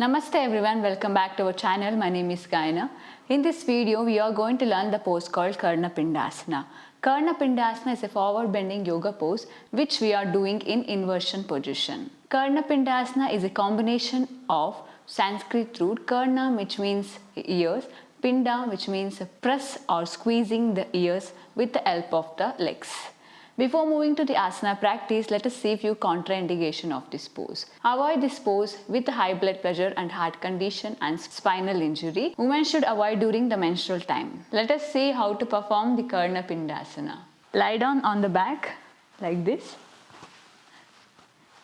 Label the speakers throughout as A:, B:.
A: Namaste everyone, welcome back to our channel. My name is Gayana. In this video, we are going to learn the pose called Karnapidasana. Karnapidasana is a forward bending yoga pose which we are doing in inversion position. Karnapidasana is a combination of Sanskrit root Karna, which means ears, Pinda, which means press or squeezing the ears with the help of the legs. Before moving to the asana practice, let us see a few contraindication of this pose. Avoid this pose with high blood pressure and heart condition and spinal injury. Women should avoid during the menstrual time. Let us see how to perform the Karnapidasana. Lie down on the back like this.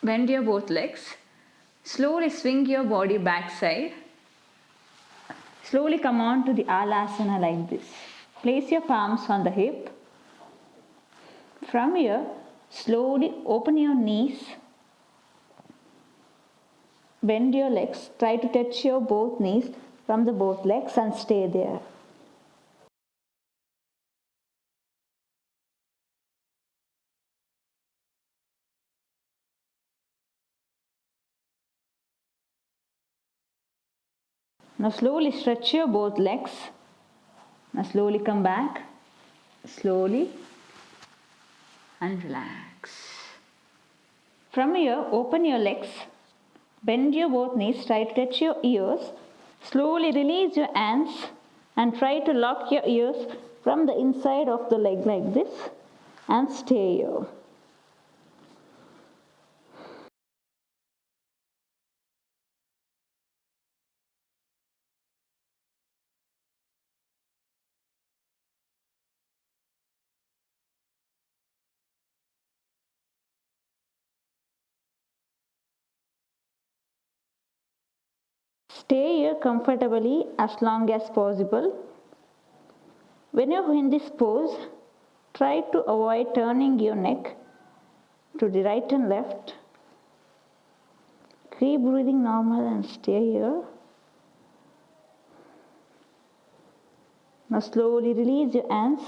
A: Bend your both legs. Slowly swing your body backside. Slowly come on to the Halasana like this. Place your palms on the hip. From here, slowly open your knees, bend your legs, try to touch your both knees from the both legs and stay there. Now slowly stretch your both legs. Now slowly come back, slowly and relax. From here, open your legs, bend your both knees, try to touch your ears. Slowly release your hands and try to lock your ears from the inside of the leg like this and stay here. Stay here comfortably as long as possible. When you're in this pose, try to avoid turning your neck to the right and left. Keep breathing normal and stay here. Now slowly release your hands.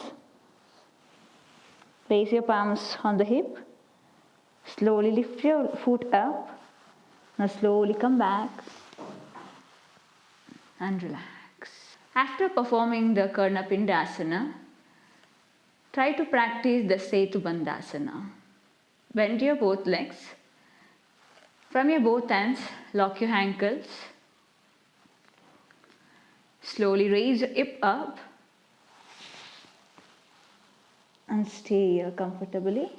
A: Place your palms on the hip. Slowly lift your foot up. Now slowly come back and relax. After performing the Karnapidasana, try to practice the Setubandhasana. Bend your both legs. From your both hands, lock your ankles. Slowly raise your hip up and stay here comfortably.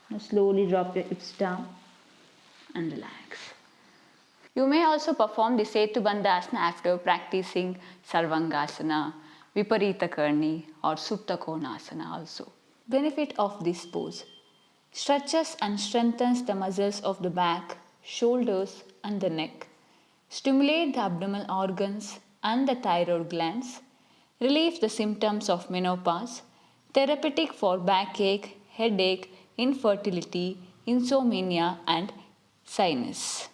A: Now slowly drop your hips down and relax. You may also perform the Setubandhasana after practicing Sarvangasana, Viparita Karni or Supta Konasana also. Benefit of this pose: stretches and strengthens the muscles of the back, shoulders and the neck, stimulate the abdominal organs and the thyroid glands, relieves the symptoms of menopause, therapeutic for backache, headache, infertility, insomnia and sinus.